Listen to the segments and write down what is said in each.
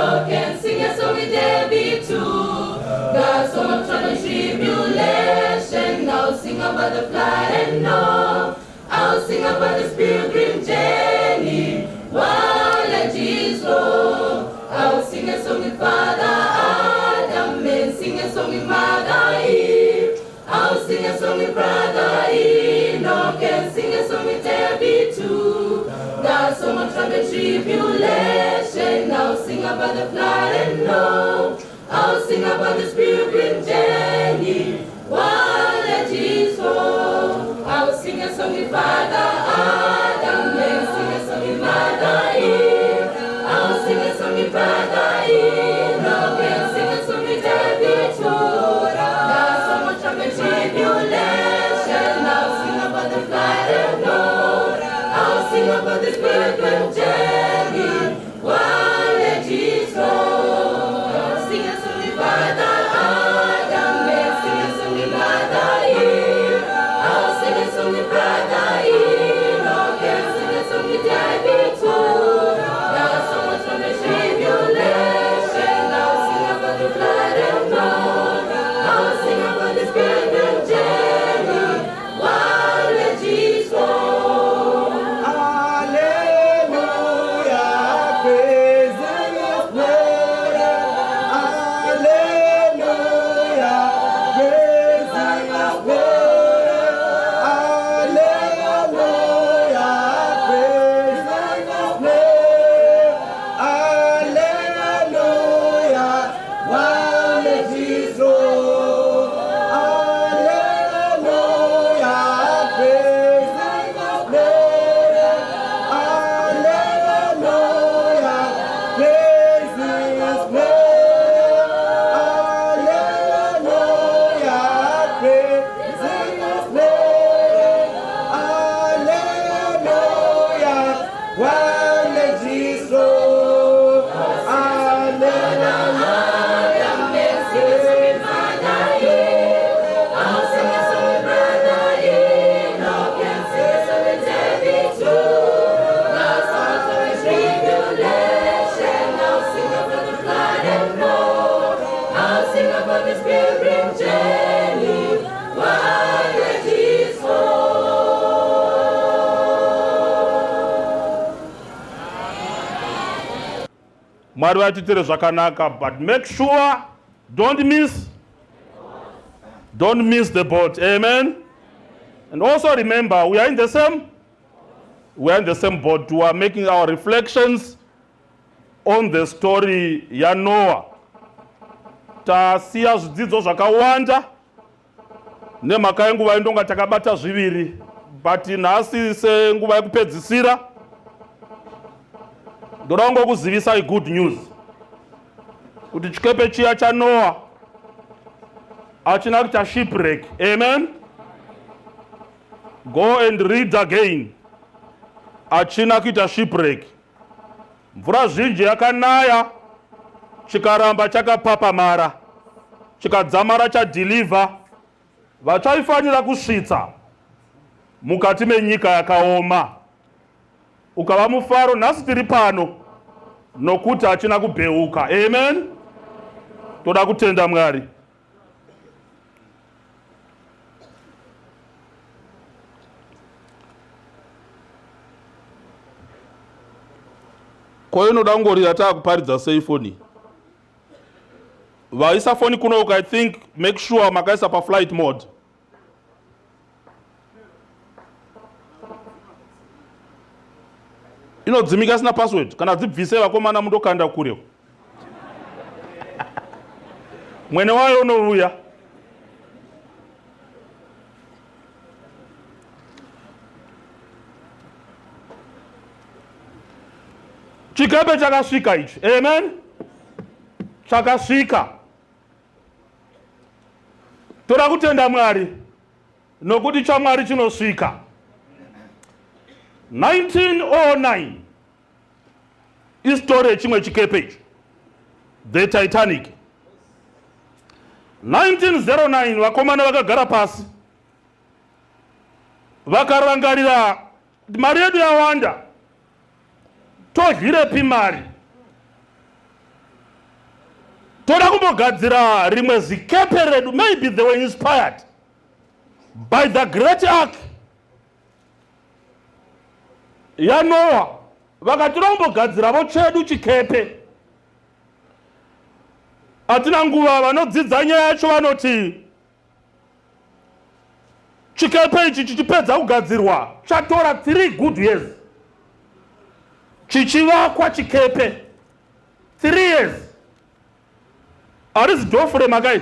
Enoch can sing a song with David too. God's song of trial and tribulation. I'll sing about the flood and Noah. I'll sing about this pilgrim journey while at Jesus' Lord. I'll sing a song with Father Adam and sing a song with Mother Eve. I'll sing a song with Brother Enoch and sing a song with David too. God's song of trial and tribulation. I'll sing about the flood and Noah. I'll sing about this pilgrim journey while at Jesus' Lord. I'll sing a song with Father Adam and sing a song with Mother Eve. I'll sing a song with Brother Enoch and sing a song with David too. God's song of trial and tribulation. I'll sing about the flood and Noah. I'll sing about this pilgrim journey while at Jesus' Lord. I'll sing a song with Father Adam and sing a song with Mother Eve. I'll sing a song with Brother Enoch and sing a song with David too. God's song of trial and tribulation. I'll sing about the flood and Noah. I'll sing about this pilgrim journey while at Jesus' Lord. Mwari vatitire zvakanaka, but make sure don't miss the boat. Amen. And also remember, we are in the same boat. We are making our reflections on the story ya Noah. Tasiya zvidzidzo zvakawanda nemhaka yenguva indonga takabata zviviri, but nhasi senguva yekupedzisira ndoda ngokuzivisai good news kuti chikepe chiya cha Noah achina kuita shipwreck. Amen. Go and read again. Achina kuita shipwreck. Mvura zhinji yakanaya chikaramba chakapapamara chikadzamara chadhilivha vachaifanira kusvitsa mukati menyika yakaoma. Ukava mufaro, nhasi tiri pano nokuti hachina kubheuka. Amen. Toda kutenda Mwari. Ko inoda ngorira taakuparidza sei foni? Vaisa foni kuno, I think make sure makaisa pa flight mode. Inodzimika sina password kana dzibvise vakomana mundokanda kure. Mwene wayo unouya. Chikepe chakasvika ichi. Amen. Chakasvika. Toda kutenda Mwari nokuti chamwari chinosvika. 1909 history chimwe chikepe ichi, the Titanic. 1909 vakomana vakagara pasi vakarangarira mari yedu yawanda, todlirepi mari? toda kumbogadzira rimwe zikepe redu. Maybe they were inspired by the great ark yaNoah. Vakati kumbogadziravo chedu chikepe. Hatina nguva vanodzidza nyaya yacho vanoti chikepe ichi chichipedza kugadzirwa chatora 3 good years. Chichivakwa chikepe 3 years. Harizi dhofure makai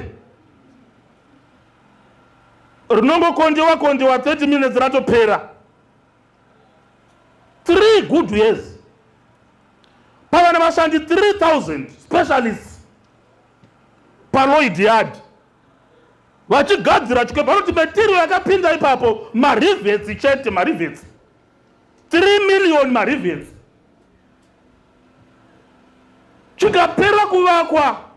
rinongokondewa 30 minutes ratopera. 3 good years. Pava nevashandi 3000 specialists paLloyd Yard vachigadzira chikepe. Vanoti material yakapinda ipapo marivets chete, marivets 3 million marivets. Chikapera kuvakwa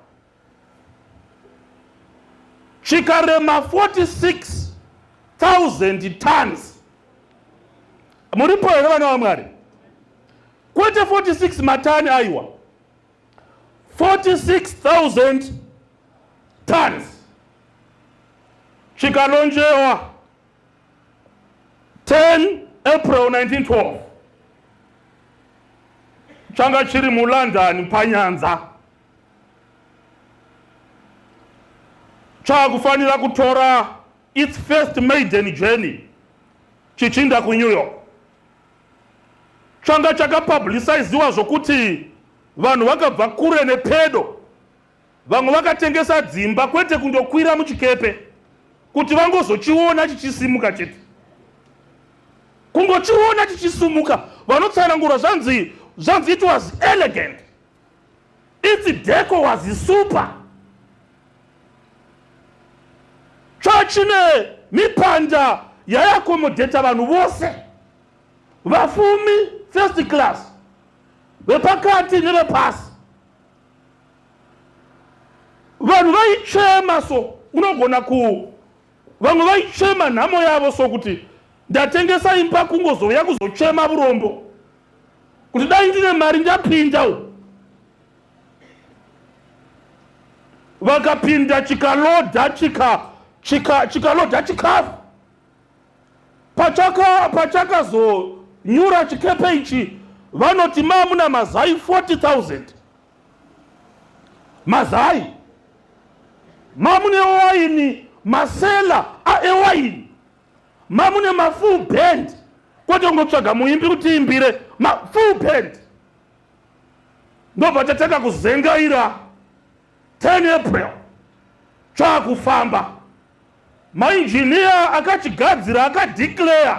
chikarema 46,000 tons. Muripo here vana vaMwari? Kwete 46 matani aiwa, 46,000 tons. Chikalonjewa 10 April 1912. Changa chiri muLondon panyanza. Chakufanira kutora its first maiden journey chichinda ku New York. Changa chakapubliciziwa zvokuti vanhu vakabva kure nepedo. Vamwe vakatengesa dzimba kwete kundokwira muchikepe kuti vangozochiona chichisimuka chete. Kungochiona chichisumuka. Vanotsanangura zvanzi it was elegant. Its deco was super. Chachine mipanda yaiakomodheta vanhu vose. Vafumi first class, vepakati nevepasi. Vanhu vaichema so unogona vamwe vaichema nhamo yavo sokuti ndatengesa imba kungozouya kuzochema burombo kuti dai ndine mari ndapinda. Vakapinda chikaloda chikaloda chikafu. Pachakazonyura chikepe ichi vanoti mamuna mazai 40,000 mazai. Mamune waini masela ewaini. Mamune full band. Kwete ngotsvaga muimbi kuti imbire full band. Ndobva tatanga kuzengaira 10 April chakufamba. Mainjiniya akachigadzira akadeclare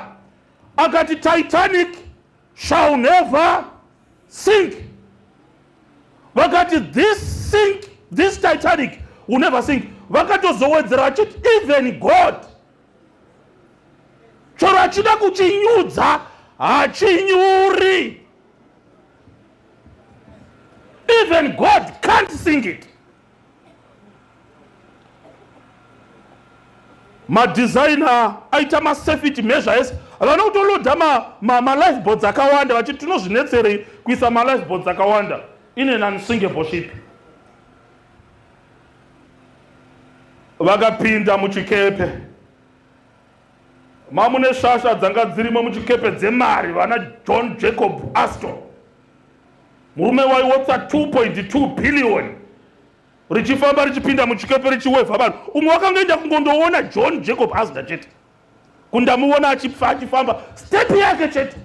akati Titanic shall never sink. Vakati this Titanic will never sink. Vakatozowedzera vachiti even God choro achida kuchinyudza hachinyuri. Even God can't sink it. Madesigner aita safety measures. Vana kutoloda lifeboats akawanda vachiti tinozvinetserei kuisa lifeboats akawanda in an unsinkable ship. Vakapinda muchikepe. Mamune shasha dzanga dzirimo muchikepe dzemari vana John Jacob Astor. Murume waiwotsa 2.2 billion. Richifamba richipinda muchikepe richiwevha vanhu. Umwe wakangoenda kungondoona John Jacob Astor chete. Kundamuona achifamba step yake chete.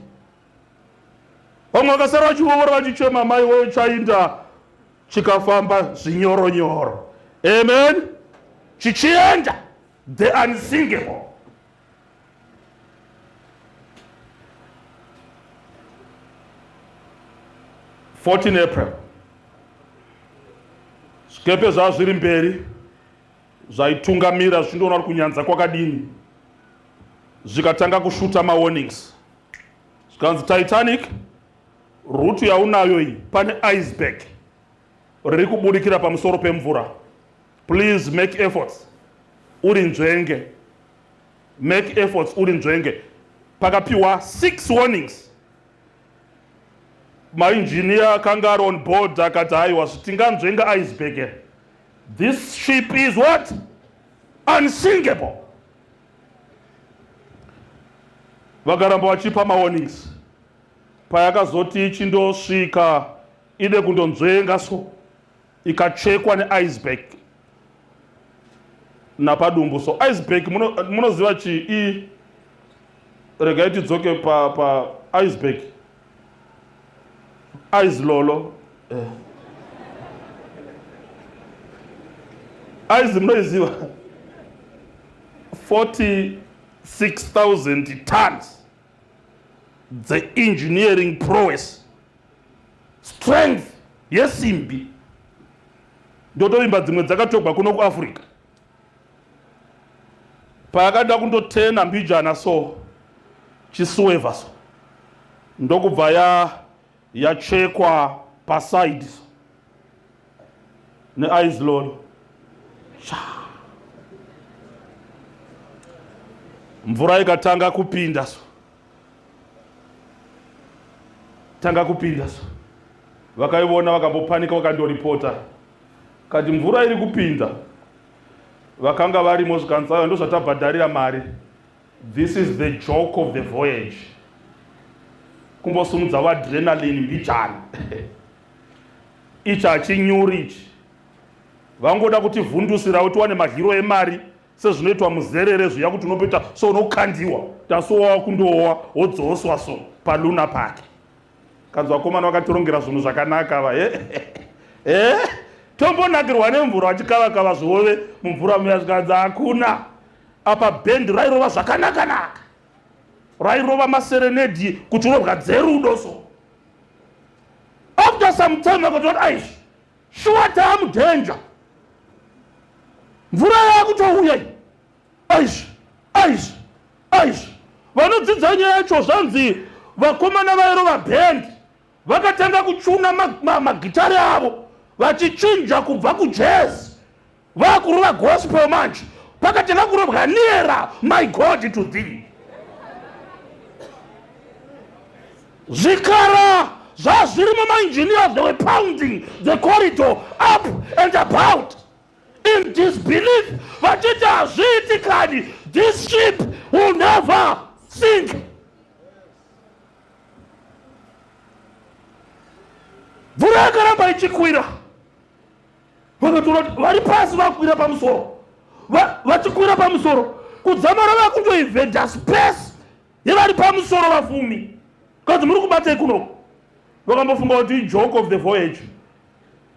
Vamwe vakasara vachivoora vachichema mai woye chainda chikafamba zvinyoronyoro. Amen. Chichienda the unsinkable. April 14. Zvikepe zvazviri mberi zvaitungamira zvichindoona kuti kunyanza kwakadini. Zvikatanga kushuta warnings. Zvikanzi Titanic, rutu yaunayo iyi pane iceberg riri kubudikira pamusoro pemvura. Please make efforts. Uri nzvenge. Make efforts uri nzvenge. Pakapiwa 6 warnings. Mainjiniya akanga ari on board akati haiwa tinganzvenga iceberg. This ship is what? Unsinkable. Vakaramba vachipa mawarnings. Payakazoti ichindosvika ide kundonzvenga so ikachekwa neiceberg napadumbu. So iceberg munoziva chii? Regai tidzoke pa iceberg. Ice lolo. Ice munoiziva 46,000 tons. The engineering prowess, strength yesimbi ndotovimba dzimwe dzakatogwa kuno kuAfrica. Payakada kundotena mbijana so chisweva so ndokubva yachekwa paside so neice lolo. Mvura ikatanga kupinda so vakaivona vakambopanika vakandoripota kati mvura iri kupinda. Vakanga varimo zvikanzi ndo zvatabhadharira mari. This is the joke of the voyage. Kumbosumudza adrenaline mbijana ichi hachinyuri ichi. Vangoda kuti vhundusira kuti wane mahiro emari sezvinoitwa muzerere zviya kuti unopeta so unokandiwa tasowa kundowa wodzoswa so paluna pake. Kanzwa vakomana vakatirongera zvinhu zvakanaka va tombonakirwa nemvura vachikavakava zvihove mumvura muya zvikanzi hakuna. Apa bhendi rairova zvakanakanaka, rairova maserenedi kuti unovwa dzerudo so. After some time vakatoti aish sure tamu danger, mvura yakutouya aish. Vanodzidza nyaya yacho zvanzi vakomana vairova bhendi vakatanga kuchuna magitari avo vachichinja kubva kujazz vakurova gospel manje pakatanga kurovwa nearer my God to thee. Zvikara zvazvirimo maengineers, they were pounding the corridor up and about in disbelief vachiti hazviitikani, this ship will never sink. Mvura yakaramba ichikwira, vakatora vari pasi vakwira pamusoro, vachikwira pamusoro kudzamara vakundoivhedha space yevari pamusoro vafumi. Kanzi muri kubata ikuno vakambofunga kuti joke of the voyage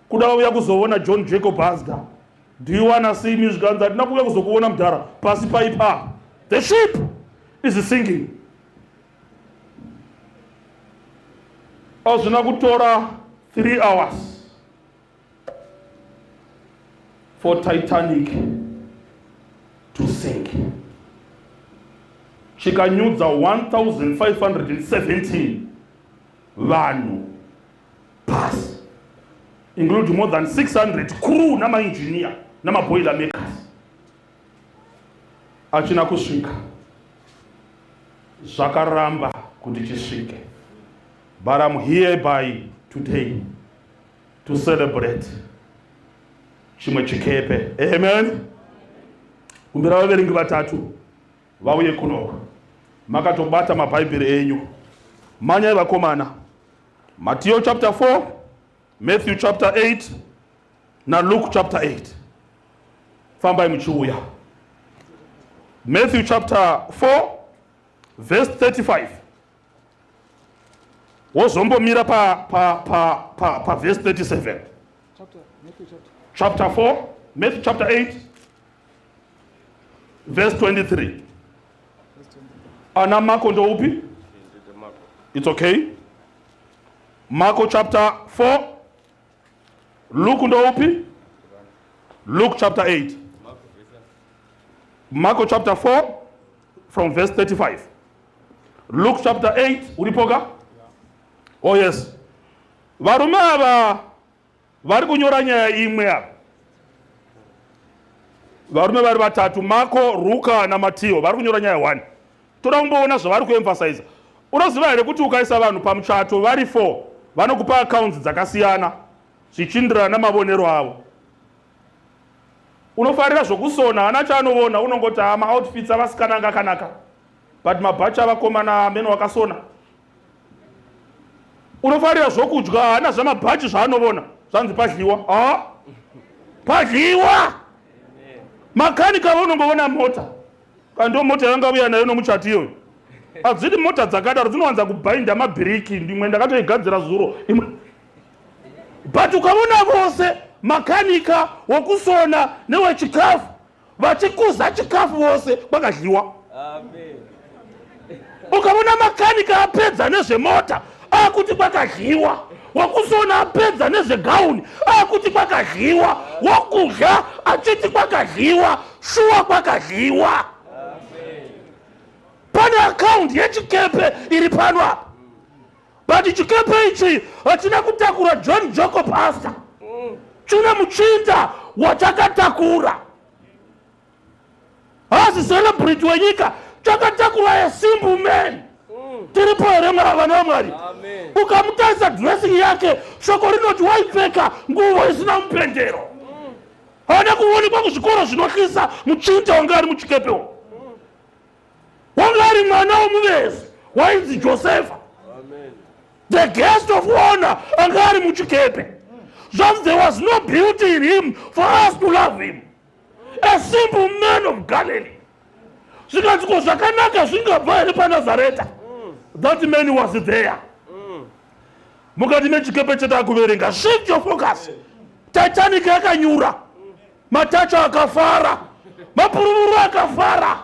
kuda vauya kuzoona John Jacob Astor. Do you wanna see me? Zvikanzi hatina kuuya kuzokuona mudhara pasi paipapa. The ship is sinking. Hazvina kutora 3 hours for Titanic to sink. Chikanyudza 1,517 vanhu pasi, including more than 600 crew namaengineer namaboiler makers. Achina kusvika, zvakaramba kuti chisvike. But I'm hereby today to celebrate chimwe chikepe. Amen. Kumbira vaverengi vatatu vauye kunoko, makatobata mabhaibheri enyu. Manyai vakomana, Matthew chapter 4, Matthew chapter 8 na Luke chapter 8. Fambai muchiuya. Matthew chapter 4 verse 35. Wozombomira pa verse 37. Chapter 4, Matthew chapter 8 verse 23. Ana Marko ndo upi? It's okay. Marko chapter 4. Luke ndo upi? Luke chapter 8. Marko chapter 4 from verse 35. Luke chapter 8 ulipoka? Oh yes. Varume ava vari kunyora nyaya imwe apa. Varume vari vatatu, Marko, Luka na Matthew, vari kunyora nyaya 1. Toda kumboona zvavari kuemphasize. Unoziva here kuti ukaisa vanhu pamuchato vari 4 vanokupa accounts dzakasiyana zvichindirana namavonero avo. unofarira zvokusona, hana chaanoona, unongoti maoutfits avasikana anga akanaka, but mabhachi avakomana ameno wakasona. Unofarira zvokudya, hana zvamabhachi zvaanoona, zvanzi padliwa. Padliwa! Makanika vaunongoona mota, kando mota yangauya nayo nomuchati iyoyo. Hadzidi mota dzakadaro dzinowanza kubhainda mabhiriki, ndimwe ndakatoigadzira zuro. But ukaona vose makanika wokusona newechikafu vachikuza chikafu vose vakadliwa. Ukaona makanika apedza nezvemota akuti kwakadliwa, wokusona apedza nezvegauni akuti kwakadliwa, wokudya achiti kwakadliwa, shuwa kwakadliwa. Pane account yechikepe iri pano apa, but chikepe ichi hatina kutakura John Jacob Astor, china muchinda watakatakura. Hasi celebrity wenyika chakatakura a simple man. Tiripo here vana vaMwari. Ukamutarisa dressing yake, shoko rinoti waipfeka nguvo isina mupendero. Haana kuonekwa kuzvikoro zvinohlisa muchinda wanga ari muchikepewo. Wanga ari mwana womuvezi wainzi Josefa. The guest of honor anga ari muchikepe. Just there was no beauty in him for us to love him. A simple man of Galilee. Zvikatiko zvakanaka zvingabva here paNazareta. That man was there. Mukati mechikepe chatakuverenga, shift your focus. Titanic yakanyura, matacha akafara, mapururu akafara,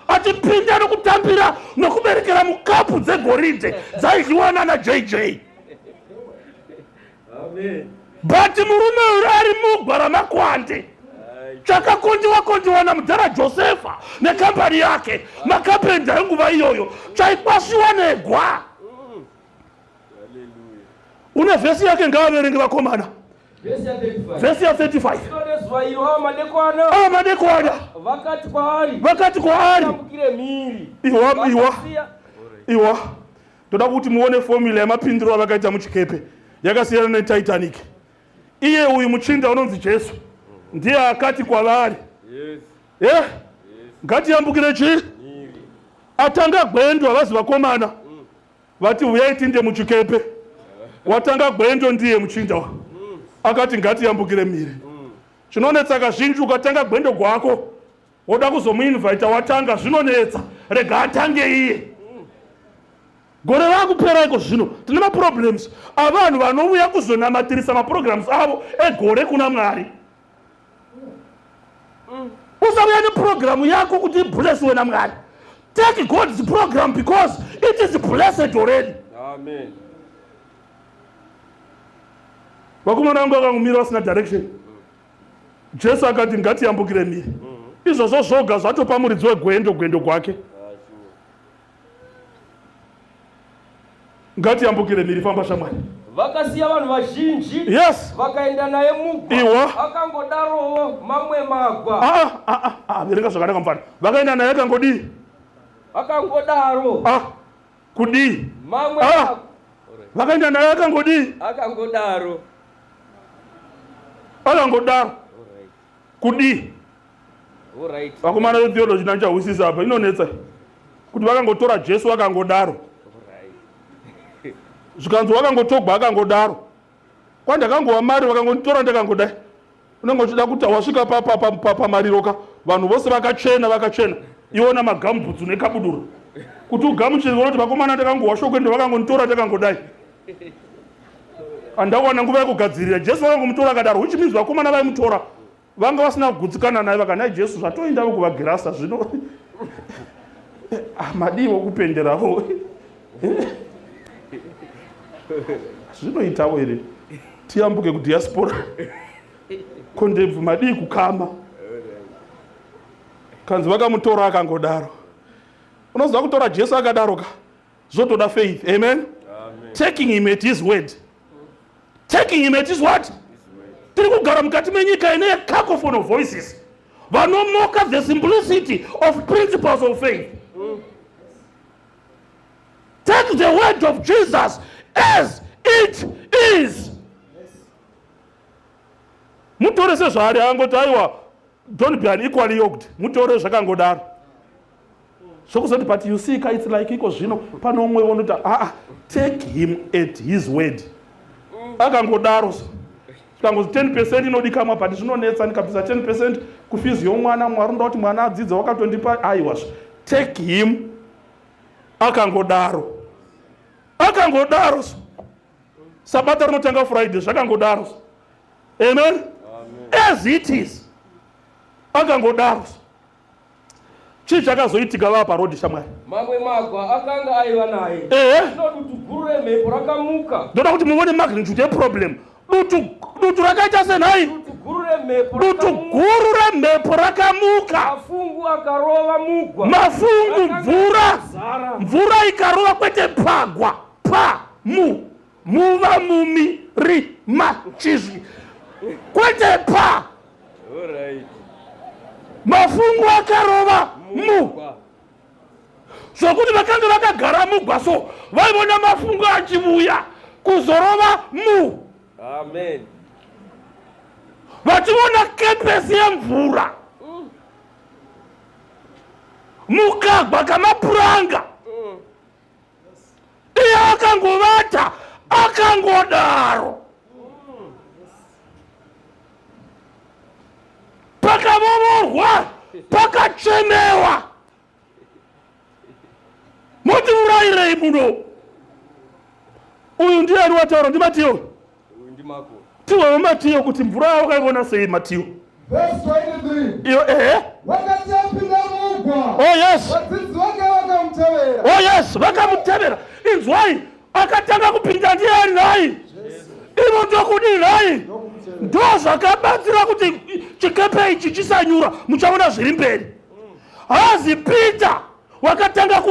achipinda nokutambira nokuberekera mukapu dzegoridhe dzaidyiwa nana JJ. But murume uri ari mugwara makwande, chakakondiwa namudhara Josefa nekambani yake, makapenda enguva iyoyo chaikwashiwa negwa. Une vesi yake ngavaverenge vakomana. Vesi ya 35. Madekwana vakati kwaari, iwa toda kuti muone formula yamapindiro avakaita muchikepe yakasiyana neTitanic. Iye uyu muchinda unonzi Jesu ndiye akati kwavari, ngatiyambukire chii? Atanga gwendo avazi vakomana vati uyai tinde muchikepe. Watanga gwendo ndiye muchinda akati ngatiyambukire mhiri. Zvinonetsa kazhinji ukatanga gwendo gwako woda kuzomuinvite watanga, zvinonetsa, rega atange iye. Gore rakupera iko zvino tine maproblems avanhu vanouya kuzonamatirisa maprograms avo egore kuna Mwari. Usauya neprogramu yako kuti iblesswe naMwari. Take God's program because it is blessed already. Amen. Vakomana vangu vakangomira vasina direction. Jesu akati ngatiyambukire mhiri. Izvozvo zvoga zvatopa muridzi wegwendo gwake. Ngatiyambukire mhiri, famba shamwari. Vakasiya vanhu vazhinji. Yes. Vakaenda naye mugwa. Iwa. Akangodarowo mamwe magwa. Verenga zvakanaka mufana. Vakaenda naye akangodi. Akangodaro. Kudi. Mamwe magwa. Vakaenda naye akangodi. Akangodaro. Akangodaro. Kudi. Alright. Vakomana vetheology nanchawisisa apa inonetsa kuti vakangotora Jesu akangodaro. Zvikanzi wakangotogwa akangodaro. Kwandakangova mari vakangotora ndakangodai. Unenge uchida kuti wasvika pamariroka vanhu vose vakachena. Iwona magambutsu nekabudura. Kuti ugamuchire kuti vakomana ndakangowa shoko ende vakangotora ndakangodai. Andawana nguva yekugadzirira Jesu vakangomutora akadaro, which means vakomana vaimutora vanga vasina kugutsikana naye vakanai Jesu zvatoendavo kuvagirasa zvino. Madiwo kupenderawo. Zvinoitawo here tiyambuke kudiaspora kondebvu madii kukama kanzi vakamutora akangodaro. Unoziva kutora Jesu akadaroka zvotoda faith. Amen. Taking him at his word. Taking him at his what? Tiri kugara mukati menyika ine cacophony of voices vanomoka the simplicity of principles of faith. Take the word of Jesus as it is. Mutore sezvari angoti aiwa don't be unequally yoked. Mutore zvakangodaro. Sokuzoti, but you see, it's like iko zvino pano umwe unoti take him at his word. Akangodaro. Kangozi 10% inodikamwa, but zvinonetsa nikabvisa 10% kufizi yomwana, Mwari unoda kuti mwana adzidze wakatondipa aiwa. Take him. Akangodaro. Sabata rinotanga Friday zvakangodaro. Amen. As it is. Akangodaro. Chii chakazoitika vapa road shamwari? Mamwe magwa akanga aiva naye. Dutu guru remhepo rakamuka. Ndoda kuti muone magnitude yeproblem. Dutu rakaita senhai. Dutu guru remhepo rakamuka. Mafungu akarova mugwa. Mvura ikarova kwete pagwa. Muva mumiri machizvi. Kwete pa. Alright. Mafungu akarova mugwa. Zvokuti vakanga vakagara mugwa so vaivona mafungu achivuya kuzorova mu. Amen. Vachiona kepesi yemvura. Mukagwa kamapuranga. Iye akangovata akangodaro. Pakavovorwa, pakachemewa. Moti urairei muno. Uyu ndiani wataura? Ndi Matiyo. Uyu ndi Mako. Tiwe Matiyo kuti mvura wakaivona sei Matiyo? Verse 23. Iyo Wakati apinda mugwa. Oh yes. Vadzidzi vake vakamutevera. Oh yes, vakamutevera. Inzwai akatanga kupinda ndiani naye. Ino ndokudii naye. Ndo zvakabatsira kuti chikepe ichi chisanyura, muchaona zviri mberi. Hazi Peter wakatanga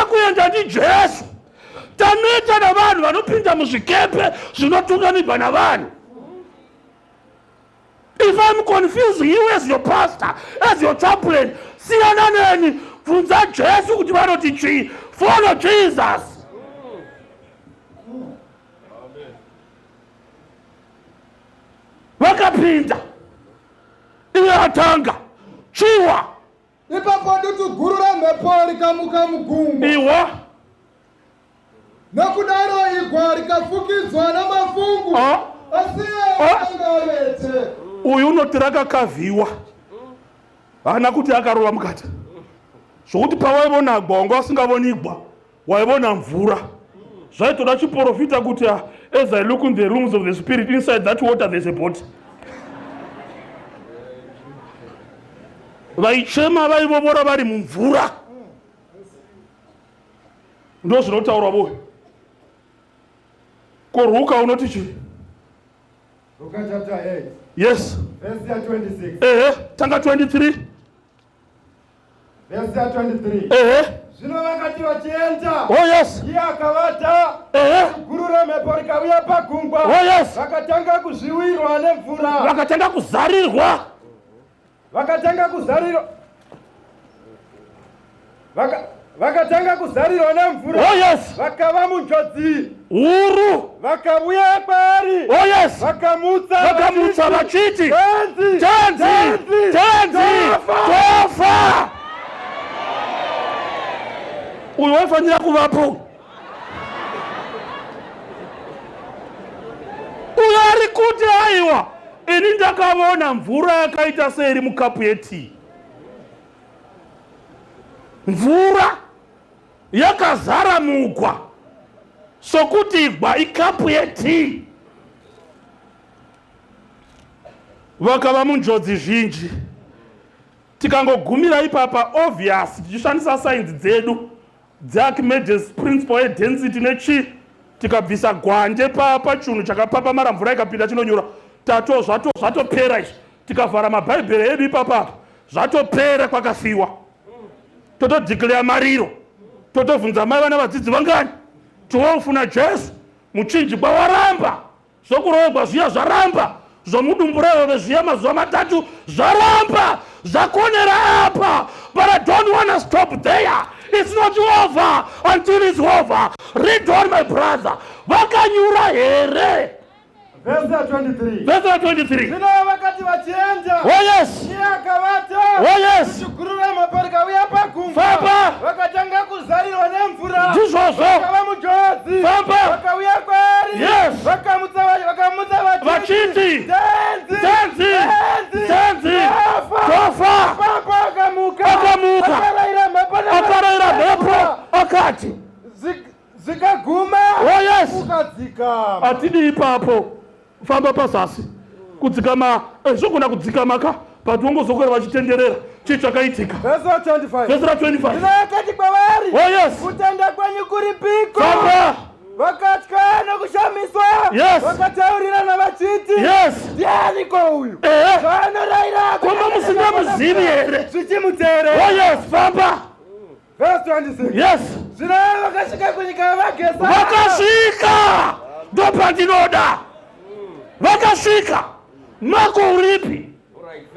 kuenda ndi Jesu. Tanoita navanhu vanopinda muzvikepe zvinotungamirwa navanhu. If I'm confusing you as your pastor, as your chaplain, siyana neni, bvunza Jesu kuti vanoti chii. Follow Jesus. Vakapinda. Iye atanga. Chiwa. Ipapo dutu guru remhepo rikamuka mugungwa. Iwa. Nokudaro igwa rikafukidzwa namafungu. Asi iye akanga avete. Uyu unoti rakakavhiwa. Hana kuti akarova mukati. Zvokuti pawaivona gwa usingavoni igwa, waivona mvura. Zvaitoda chiprofita kuti as I look in the rooms of the spirit, inside that water there's a boat. Vaichema vaivovora vari mumvura. Ndo zvinotaurwa boy. Koruka unoti chii? Luka chapter 8. Yes. Verse 26. Tanga 23. Verse 23. Zvino vakati vachienda. Oh yes. Iye akavata. Guru remhepo rikauya pagungwa. Oh yes. Vakatanga kuzviwirwa nemvura. Vakatanga kuzarirwa. Vakatanga kuzarirwa nemvura. Oh yes. Vakava munjodzi. Huru. Vakabuya kwaari. Oh yes. Vakamutsa vachiti. Tenzi. Tofa. Uyu waifanira kuvapo. Uyu ari kuti aiwa. Ini ndakavona mvura yakaita seiri mukapu yetii. Mvura yakazara mugwa. Sokuti igwa ikapu yetii. Vakava munjodzi zhinji. Tikangogumira ipapa obvious tichishandisa signs dzedu dzeArchimedes principle yedensity nechi tikabvisa gwande pachinhu chakapapamara mvura ikapinda chinonyura zvatopera izvi. Tikavhara mabhaibheri edu ipapa zvatopera kwakafiwa. Totodeclare mariro. Totobvunza mai vana vadzidzi vangani. Tiwofuna Jesu. Muchinjikwa waramba. Zvokuroverwa zviya zvaramba. Zvomudumburewo zviya mazuva matatu zvaramba. Zvakonera apa. But I don't want to stop there. It's not over until it's over. Read on, my brother. Vakanyura here. Verse 23. Verse 23. Zvino vakati vachienda. Oh yes. Akavata. Oh yes. Kuchigurura mhepo rikauya pagungwa. Famba. Vakatanga kuzarirwa nemvura. Ndizvozvo. Vakava mujodzi. Famba. Vakauya kwaari. Yes. Vakamutsa vachiti. Tenzi. Tofa. Papa akamuka. Akarayira mhepo. Akati. Zikaguma. Oh yes. Ukadzika. Atidi ipapo. Famba pasasi. Kudzikama. Zvogona kudzikama ka. Patongozokera vachitenderera. Chichakaitika. Verse 25. Verse 25. Ndinakati kwavari. Oh yes. Kutenda kwenyu kuripiko. Famba. Vakatya nokushamiswa. Yes. Vakataurirana vachiti. Yes. Ndianiko uyu? Vanorayira. Koma musingamuzivi here. Zvichimuteerera. Oh yes. Famba. Verse 26. Yes. Zvino vakasvika kunyika yavaGesari. Vakasvika. Ndopandinoda. Vakasvika. Mako uripi?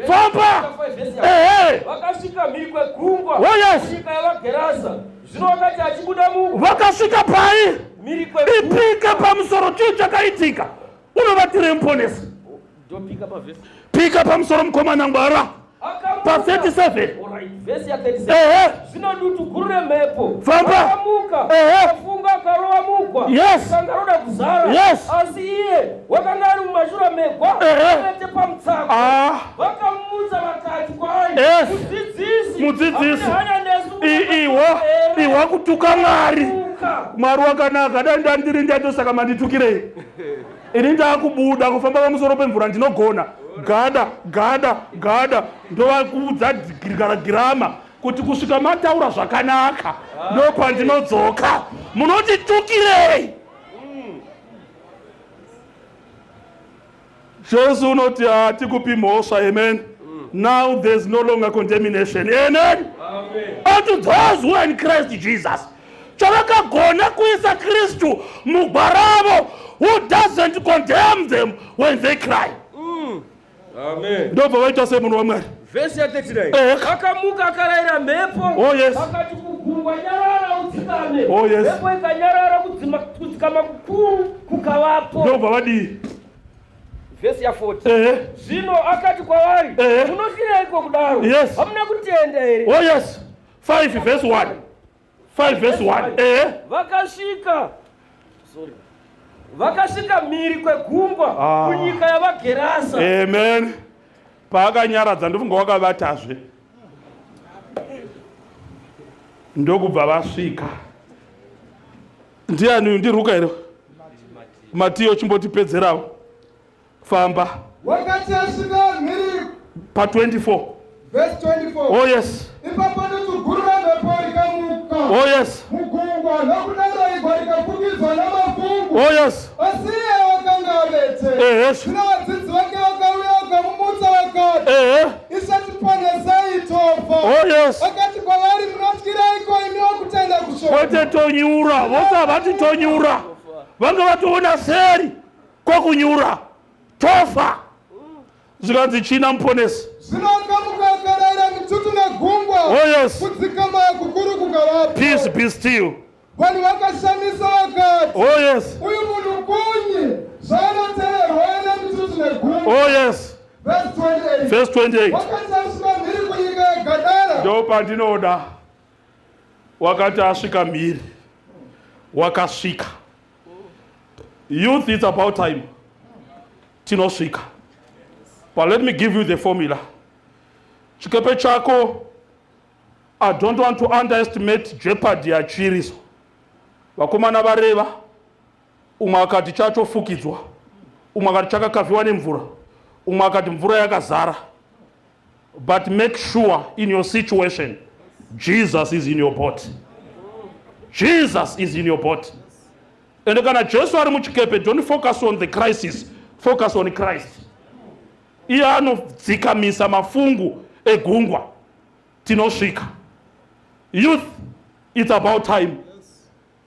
Famba. Vakasvika mhiri kwegungwa. Oh yes. Kunyika yavaGerasa. Zvino vakati achibuda mungu. Vakasvika pai. Mhiri kwegungwa. Ipika pamusoro chii chakaitika. Unovatire muponesi. Ndopika pavhesi. Pika pamusoro mukomana ngwara. Pa 37. Vhesi ya 37. Zvino dutu guru remhepo. Famba. Akamuka. Akafunga akarova mugwa. Yes. Kangaroda kuzara. Yes. Asi iye wakanga ari mumashura megwa. Akati pamutsako. Vakamudza vakati kwaari. Yes. Mudzidzisi. Iwa kutuka Mwari. Mwari wakanaka. Dai ndiri ndatosaka manditukirei. Ini ndakubuda kufamba pamusoro pemvura ndinogona. Gada. Ndovakuudza girama kuti kusvika mataura zvakanaka. Ndopandinodzoka. Munotitukirei. Jesu unoti hatikupi mhosva. Amen. Now there's no longer condemnation. Amen. Unto those who are in Christ Jesus. Chavakagona kuisa Kristu mugwaravo, who doesn't condemn them when they cry. Amen. Ndobva vaita semunhu waMwari. Vhesi ya 39. Akamuka akarayira mhepo. Oh yes. Akati kugungwa nyarara udzikame. Oh yes. Mhepo ikanyarara kudzikama kukuru kukavapo. Ndobva vadii. Vhesi ya 40. Zvino akati kwavari, munofireiko kudaro? Yes. Hamuna kutenda here? Oh yes. 5 verse 1. 5 verse 1. Vakasvika mhiri kwegungwa kunyika yavaGerasa. Amen. Paakanyaradza ndofunga wakavatazve. Ndokubva vasvika. Ndiani ndiruka here? Matiyo chimbotipedzerawo. Famba. Wakati asvika mhiri pa 24. Verse 24. Oh yes. Ipapo ndotugurura mhepo rikamuka. Oh yes. Mugungwa nokudaro igwa rikafukidzwa namafungu. Oh yes. Asi iye wakanga avete. Zvino vadzidzi vake vakauya vakamumutsa vakati. Isatiponesei tofa. Oh yes. Vakati kwavari, munotyireiko imi wokutenda kushoma? Kwete tonyura. Vose havati tonyura. Vanga vatoona seri kwokunyura. Tofa. Zvikanzi china muponesi. Zvino akamuka akarayira mitutu negungwa. Oh yes. Kudzikama kukuru kukavapo. Peace be still. Vanhu vakashamisa vakati. Oh yes. Uyu munhu kunyi zvaanoteerwa nemitutu negungwa. Oh yes. Verse 28. Verse 28. Wakati asvika mhiri kunyika yeGadara. Ndo pandinoda. Wakati asvika mhiri. Wakasvika. Youth, it's about time. Tinosvika. But let me give you the formula. Chikepe chako, I don't want to underestimate jeopardy ya chiriso. Vakomana vareva, umwe akati chachofukidzwa, umwe akati chakakavhiwa nemvura, umwe akati mvura yakazara. But make sure in your situation, Jesus is in your boat. Jesus is in your boat. And kana Jesu ari muchikepe, don't focus on the crisis, focus on Christ. Iye anodzikamisa mafungu egungwa. Tinosvika. Youth, it's about time.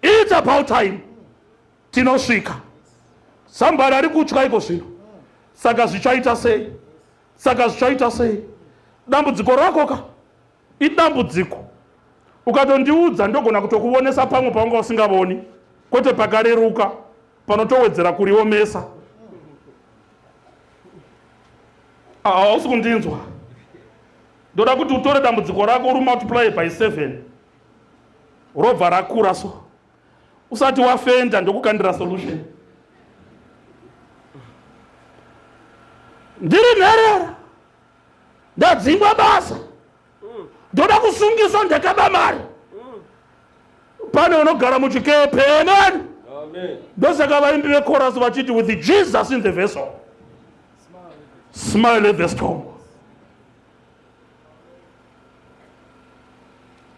It's about time. Tinosvika. Somebody ari kutya iko zvino. Saka zvichaita sei? Saka zvichaita sei? Dambudziko rako ka? Idambudziko. Ukatondiudza ndogona kutokuonesa pamwe panga usingavoni. Kwete pakareruka. Panotowedzera kuriomesa. hausi kundinzwa. Ndoda kuti utore dambudziko rako uri multiply by 7 robva rakura so usati wafenda ndokukandira solution. Ndiri nherera ndadzingwa basa ndoda kusungiswa ndakaba mari pane unogara muchikepe. Amen. Ndosaka vaimbi vechorus vachiti with Jesus in the vessel, smile at the storm.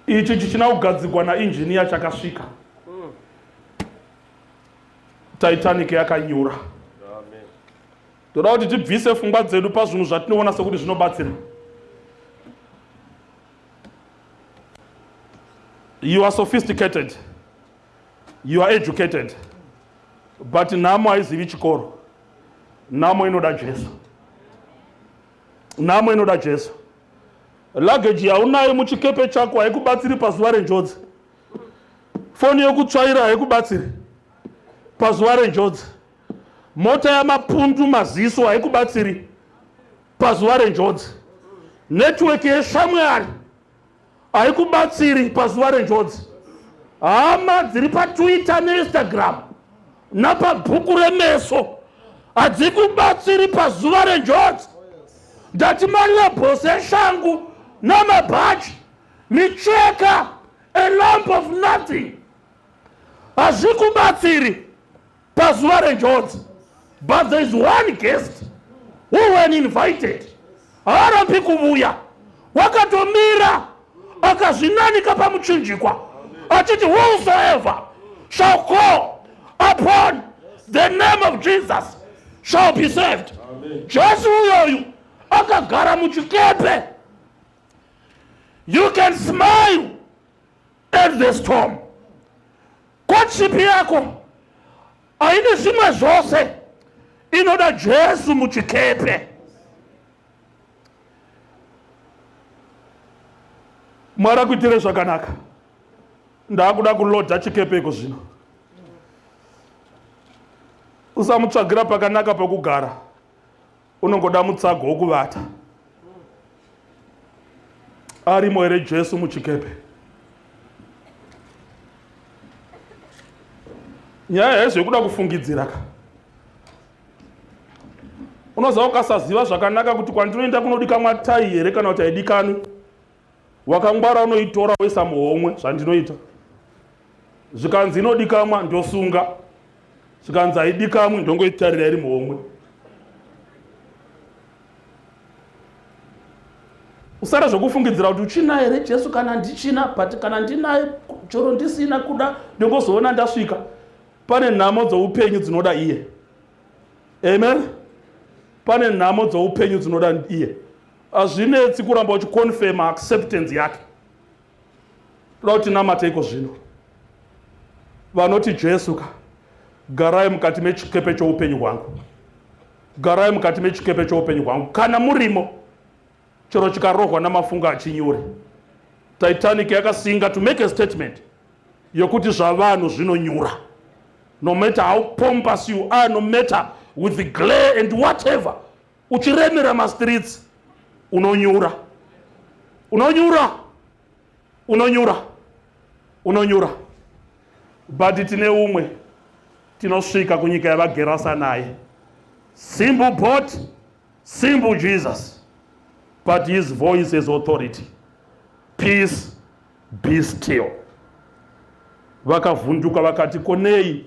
Ichi chichina kugadzikwa nainjiniya chakasvika. Titanic yakanyura. Ndoda kuti tibvise pfungwa dzedu pazvinhu zvatinoona sekuti zvinobatsira. You are sophisticated, you are educated, but nhamo haizivi chikoro. Nhamo inoda Jesu. Nhamo inoda Jesu. Luggage yaunayo muchikepe chako haikubatsiri pazuva renjodzi. Foni yokutsvaira haikubatsiri pazuva renjodzi. Mota yamapundu maziso haikubatsiri pazuva renjodzi. Network yeshamwari haikubatsiri pazuva renjodzi. Hama dziri paTwitter neInstagram napabhuku remeso hadzikubatsiri pazuva renjodzi. Ndati malabhos eshangu namabhachi micheka, a lump of nothing, hazvikubatsiri pazuva renjodzi. But there is one guest who, when invited, haarambi kuvuya. Wakatomira akazvinanika pamuchinjikwa achiti whosoever shall call upon the name of Jesus shall be saved. Jesu uyoyu akagara muchikepe. You can smile at the storm. Courtship yako haine zvimwe zvose, inoda Jesu muchikepe. Mwari akuitire zvakanaka. Ndakuda kulodha chikepe iko zvino. Usamutsvagira pakanaka pekugara, unongoda mutsago wokuvata. Arimo here Jesu muchikepe. Nyaya yezvekuda kufungidzira ka. Unoziva ukasaziva zvakanaka kuti kwandinoenda kunodikanwa tai here kana kuti haidikanwi. Wakangwara unoitora woisa muhomwe zvandinoita. Zvikanzi inodikanwa ndosunga. Zvikanzi haidikanwi ndongoitarira iri muhomwe. Usara zvokufungidzira kuti uchinaye here Jesu kana ndichina, but kana ndinaye choro ndisina kuda ndongozoona ndasvika. Pane nhamo dzoupenyu dzinoda iye. Amen. Pane nhamo dzoupenyu dzinoda iye. Hazvinetsi kuramba uchiconfirma acceptance yake. Toda kuti namate iko zvino. Vanoti Jesu ka, garai mukati mechikepe choupenyu hwangu. Garai mukati mechikepe choupenyu hwangu. Kana murimo, chero chikarohwa namafungo achinyure. Titanic yakasinga to make a statement yokuti zvavanhu zvinonyura. No matter how pompous you are, no matter with the glare and whatever, uchiremera mastreets, unonyura. Unonyura. Unonyura. Unonyura. But tine umwe tinosvika kunyika yavagerasa naye. Simple boat, simple Jesus, but his voice has authority. Peace, be still. Vakavhunduka vakati konei,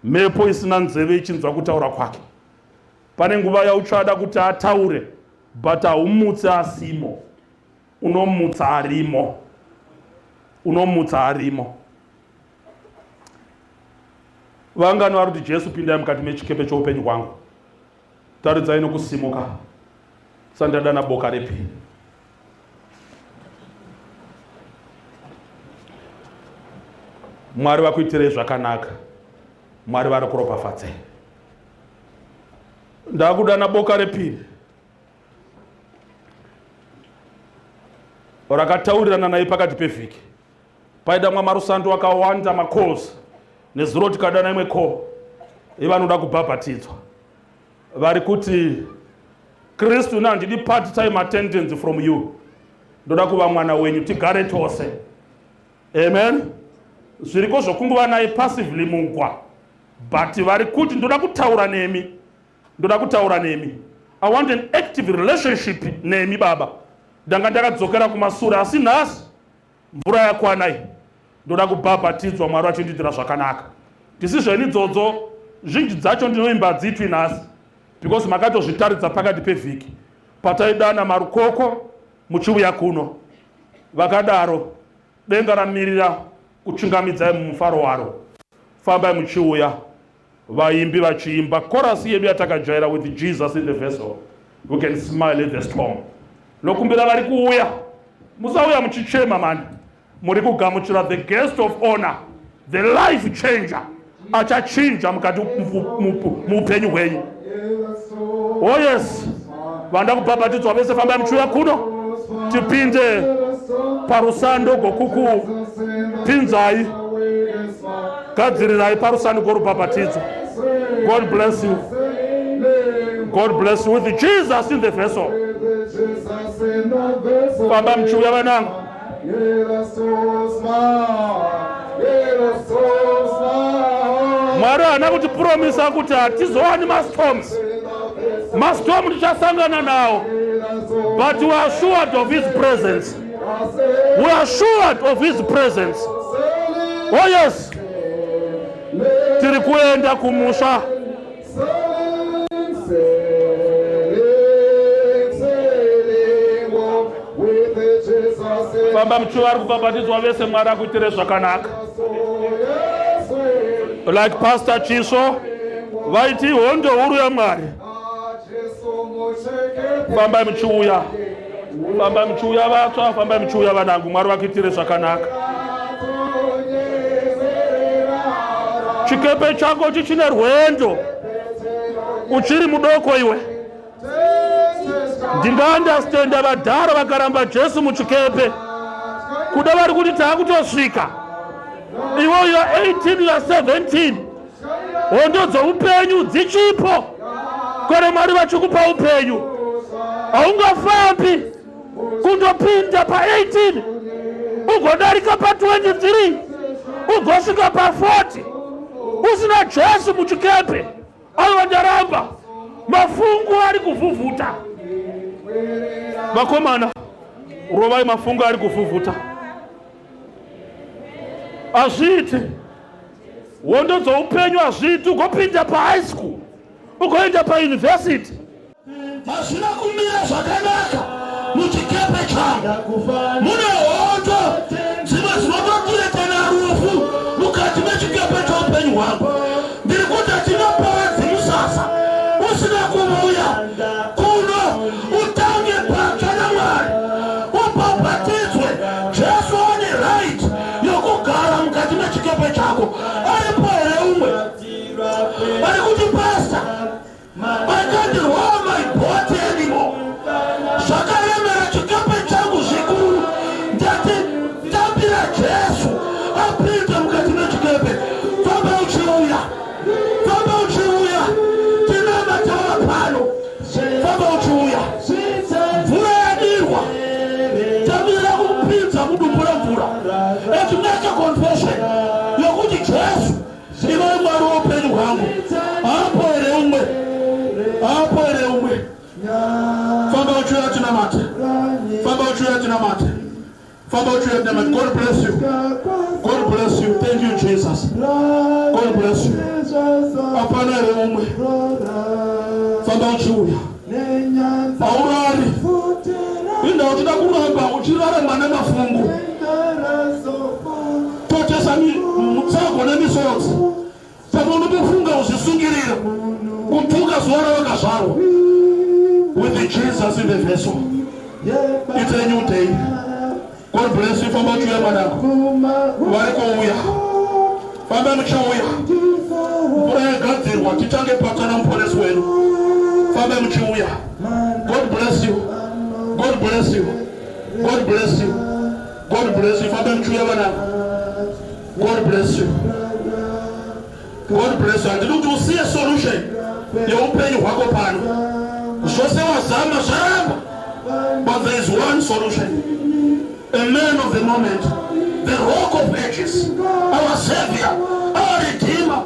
mhepo isina nzeve ichinzwa kutaura kwake. Pane nguva yauchada kuti ataure, but haumutsi asimo. Unomutsa arimo. Unomutsa arimo. Vangani vari kuti Jesu pindai mukati mechikepe choupenyu hwangu. Taridzai nokusimuka. Sandadana boka repiri. Mwari vakuitirei zvakanaka. Mwari vari kuropafadzei. Ndakudana boka repiri rakataurirana naye pakati pevhiki. Paida mwamarusando wakawanda macalls. Nezuro tikadana imwe call yevanoda kubhabhatidzwa. Vari kuti Kristu handidi part-time attendance from you. Ndoda kuva mwana wenyu tigare tose. Amen. Zviriko zvokunguva naye passively mugwa. But vari kuti ndoda kutaura nemi. I want an active relationship nemi baba. Ndanga ndakadzokera kumashure asi nhasi mvura yakwanai. Ndoda kubhabhatidzwa Mwari achindiitira zvakanaka. Decision idzodzo zhinji dzacho ndinoimba dzitwi nhasi. Because makatozvitaridza pakati pevhiki. Pataidana marukoko muchiuya kuno. Vakadaro denga ramirira kuchingamidzai mumufaro waro. Fambai muchiuya. Vaimbi vachiimba chorus yedu yatakajaira with Jesus in the vessel. We can smile at the storm. Nokumbira vari kuuya. Musauya muchichema man. Muri kugamuchira the guest of honor, the life changer. Achachinja mukati muupenyu hwenyu. Oh yes. Vanda kubhabhatidzwa vese fambai muchiuya kuno. Tipinde parusando gokuku pinzai. Gadzirirai parusando gorubhabhatidzwa. God bless you. God bless you with Jesus in the vessel. Fambai muchiuya vanangu. Mwari haana kutipromisa kuti hatizowani mastorms. Mastorm tichasangana nawo. But we are assured of his presence. We are assured of his presence. Oh yes. Tiri kuenda kumusha. Baba mchuwa ari kubhabhatidzwa vese Mwari akuitire zvakanaka. Like Pastor Chiso vaiti hondo huru yaMwari. Fambai muchiuya. Fambai muchiuya vatsva, fambai muchiuya vanangu, Mwari vakuitire zvakanaka. Chikepe chako chichine rwendo. Uchiri mudoko iwe. Ndingaandastenda vadhara vakaramba Jesu muchikepe. Kuda vari kuti taakutosvika. Iwo you are 18, you are 17. Hondo dzoupenyu dzichipo. Kone Mwari vachikupa upenyu. Haungafambi kundopinda pa 18. Ugodarika pa 23. Ugosvika pa 40. Usina Jesu muchikepe. Aiwa ndaramba. Mafungu ari kuvhuvhuta. Vakomana, rovai mafungu ari kuvhuvhuta. Hazviiti. Hondo dzoupenyu hazviiti. Ugopinda pa high school. Ugoenda pa university. Hazvina kumira zvakanaka muchikepe changu. Mune hondo dzimwe dzinototiretana rufu mukati mechikepe choupenyu hwangu. Ndiri kuti tinopava dzimusasa. Usina kuuya kuno utange patsva naMwari. Ubhabhatidzwe. Jesu ane right yokugara mukati mechikepe chako. Aripo here umwe. Ari kuti pastor, I can't hold my body anymore. Zvakaremera chikepe changu zvikuru. Ndati ndapira Jesu apinde mukati mechikepe. Famba uchiuya. Famba uchiuya. Tinamatawa pano. Famba uchiuya. Mvura yadirwa. Tamira kupinza mudumbu remvura. And to make a confession yokuti Jesu iwe Mwari woupenyu hwangu. Apo here umwe. Apo here umwe. Famba uchiuya tinamate. Famba uchiuya tinamate. Famba uchiuya tinamate. God bless you. God bless you. Thank you Jesus. God bless you. Apana here umwe. Famba uchiuya. Aurari. Inda uchida kuramba uchirarama nemafungu. Totesani mutsagona misodzi. Saka unotofunga uzvisungirira. Kutuka zuva ravakazvarwa. With Jesus in the vessel. It's a new day. God bless you. Famba uchiuya manako. Vari kuuya. Famba muchiuya. Mvura yagadzirwa tichange patsva namuponesi wenu. Famba muchiuya. God bless you. God bless you. God bless you. God bless you. Famba muchiuya vanako. God bless you. God bless you. Handidi kuti usiye solution yeupenyu hwako pano. Zvose wazara But there is one solution. A man of the moment, the rock of ages, our Savior, our Redeemer,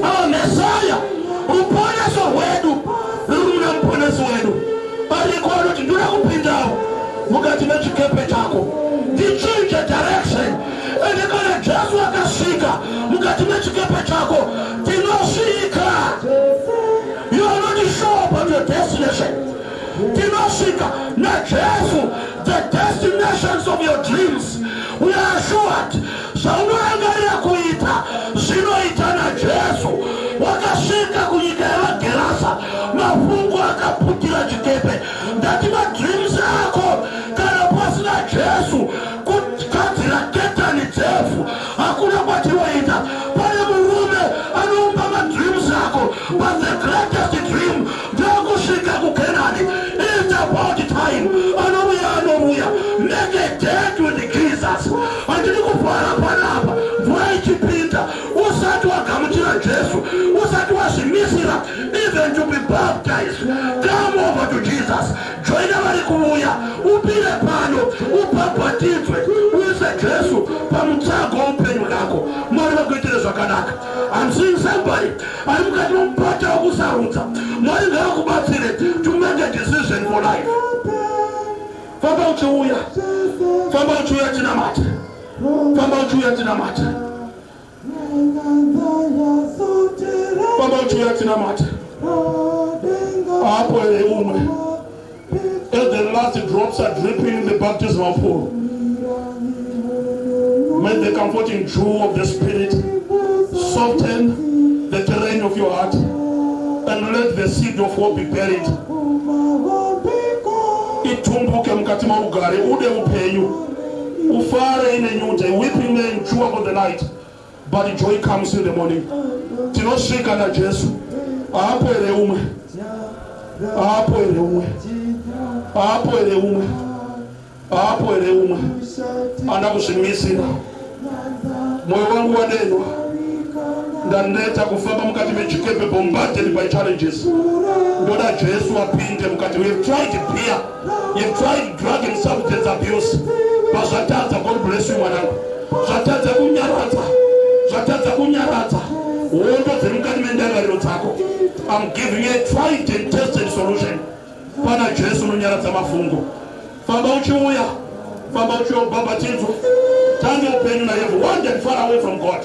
our Messiah, uponeso wedu, rumna mponeso wedu. Alikuwa notindura kupindao, mukati mechikepe chako. The change of direction. Elikana Jesu akashika, mukati mechikepe chako. Tinoshika. You are not sure about your destination. Tinoshika, not Jesu, the destinations of your dreams. We are assured. Saunuangalia kuita, sinoita na Jesu. Wakashika kunyikera gerasa, mafungu akaputila Chikepe. Datima dreams yako, karapasi na Jesu. Kutila keta ni Jesu. Hakuna kwa tiwaita. Pale murume, anuumba ma dreams yako. But the greatest dream, Jakushika kukenani. It's about time. Anomuya. Make a date with Jesus. Andini kupara panapa. Vai chipinda. Usatu wakamutila Jesu. Usatu wasimisira. Even to be baptized. Come over to Jesus. Join abali kumuya. Upile pano. Upapatitwe. Uise Jesu. Pamutago upenyu lako. Mwaliwa kuitile kanaka. I'm seeing somebody. Alimukati mpata wakusarunza. Mwaliwa kubatile. To make a decision for life. Famba uchuya. Famba uchuya tinamata. Famba uchuya tinamata. Famba uchuya tinamata. Apo ele umwe. As the last drops are dripping in the baptismal pool, may the comforting dew of the Spirit soften the terrain of your heart and let the seed of hope be buried. Itumbuke mkati mwa ugari, ude upenyu, ufare ine nyute, weeping may endure for the night, but joy comes in the morning. Tinoshika na Jesu. Apo ele umwe. Apo ele umwe. Apo ele umwe. Apo ele umwe. Anakushimisira. Moyo wangu wanenwa. Ndaneta kufamba mkati mechikepe bombarded by challenges. Ndoda Jesu apinde mkati. We've tried beer. You've tried drug and substance abuse. But Zatata, God bless you mwanangu. Zatata kunyarata. Zatata kunyarata. Uondo zemkati mendega lirotako. I'm giving you a tried and tested solution. Pana Jesu nunyarata mafungo. Famba uchiuya. Famba uchiuya babatizo. Tangi upenyu na yevu. Wandered far away from God.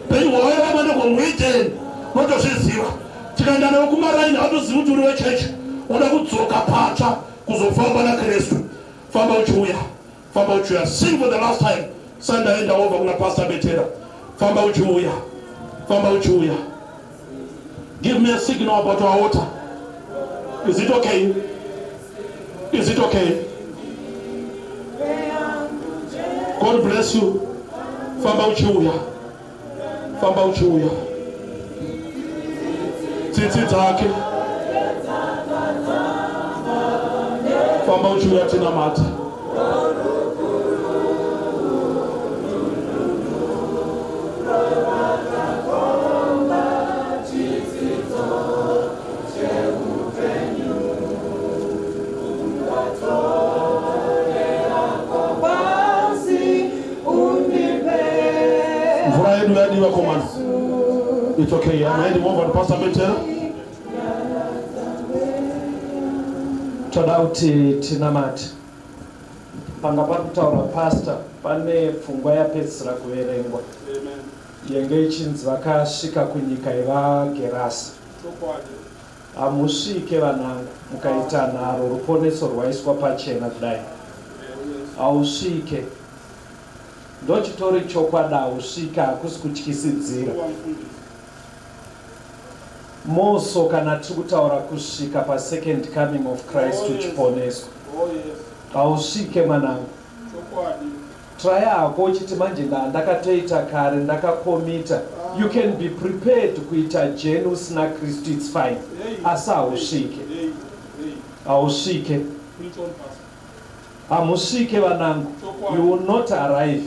Penyu wawewa mande kwa mwiteni. Noto shiziwa. Chikandana ukumaraini hatu ziuturi we church. Una kutsoka pacha. Kuzofamba na Kristu. Famba uchiuya. Famba uchiuya. Sing for the last time. Sunday enda over kuna Pastor Betera. Famba uchiuya. Famba uchiuya. Give me a signal about our water. Is it okay? Is it okay? God bless you. Famba uchiuya. Famba uchiuya. Titi take. Famba uchiuya tina mata. It's okay. I'm handing over to Pastor Betera. Todauti tinamati. Pangapa kutaura pastor pane pfungwa yapedzisira kuverengwa. Yenge ichinzi vakasvika kunyika yevagerasi. Hamusvike vanangu mukaita nharo ruponeso rwaiswa pachena kudai. Hausvike. Ndochitori chokwada hausvika hakusi kutyisidzira. Moso kana tiri kutaura kusvika pasecond coming of Christ uchiponeswa. Hausvike mwanangu. Try hako uchiti manje ndakatoita kare ndakakomita. You can be prepared kuita jeni usina Kristu, it's fine. Asi hausvike. Hausvike. Hamusvike vanangu. You will not arrive.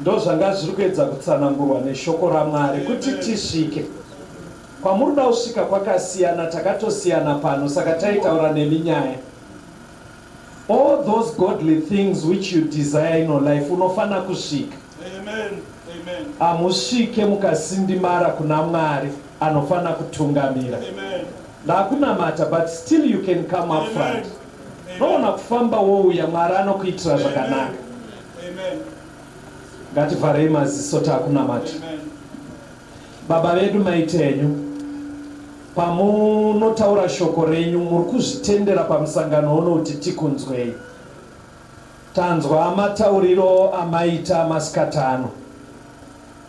Ndo zvanga zviri kuedza kutsanangurwa neshoko raMwari kuti tisvike. kwamuri da kusvika kwakasiyana, takatosiyana pano, saka taitaura neminyaya. All those godly things which you desire in your life, unofana kusvika. Amen. Amen. Amusvike mukasindimara kuna Mwari anofana kutungamira. Amen. Hakuna mata, but still you can come up front. Noona kufamba wouya, Mwari anokuitira zvakanaka. Amen. Ngativharei maziso takuna mata. Amen. Baba vedu maitenyu, pamunotaura shoko renyu muri kuzvitendera pamusangano uno kuti tikunzwei. Tanzwa matauriro amaita masikati ano,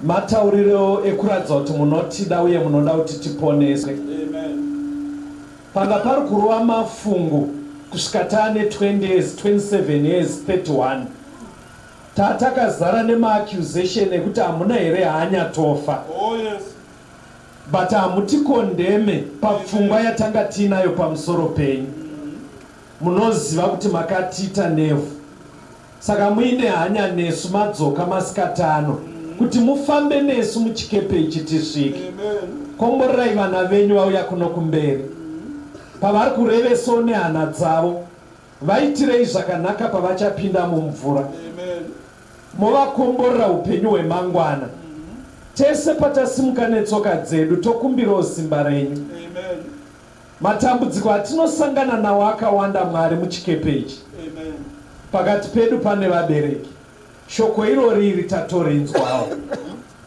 matauriro ekuratidza kuti munotida uye munoda kuti tiponeswe. Panga pari kurova mafungu kusvika taane 20 years, 27 years, 31, tatakazara nemaacusation ekuti hamuna here hanyatofa. Oh yes. But hamutikondeme papfungwa yatanga tiinayo pamusoro penyu. Munoziva kuti makatiita nevhu, saka muine hanya nesu madzoka masikati ano kuti mufambe nesu muchikepe ichi tisvike. Komborerai vana venyu vauya kuno kumberi, pavari kurevesawo nehana dzavo, vaitirei zvakanaka pavachapinda mumvura. Muvakomborera upenyu hwemangwana. Tese patasimuka netsoka dzedu tokumbirawo simba renyu. Matambudziko atinosangana nawo akawanda Mwari muchikepe ichi. Pakati pedu pane vabereki, shoko irori iri tatorenzwawo.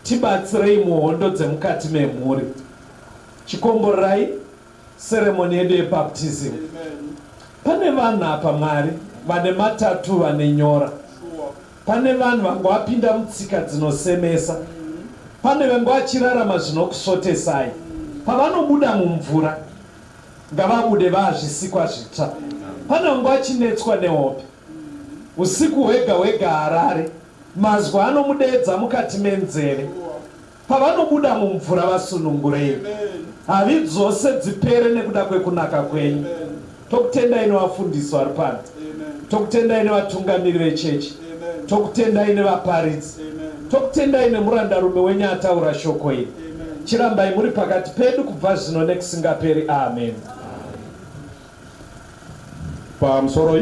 Tibatsirei muhondo dzemukati memhuri. Chikomborerai seremoni yedu yebaptism. Pane vanhu apa Mwari vane matatu vane nyora. Pane vanhu vangu vapinda mutsika dzinosemesa. Pane vangu vachirarama zvinokusvotesai. Pavanobuda mumvura, ngavabude vaazvisikwa zvitsva. Pane vangu vachinetswa nehope, usiku hwega hwega harare, mazwa anomudedza mukati menzeve. Pavanobuda mumvura vasunungurei. Havi dzose dzipere nekuda kwekunaka kwenyu. Tokutendai nevafundisi vari pano, tokutendai nevatungamiri vechechi, tokutendai nevaparidzi, tokutendai nemurandarume wenyu ataura shoko iri. Chirambai muri pakati pedu kubva zvino nekusingaperi. Amen. Pamusoro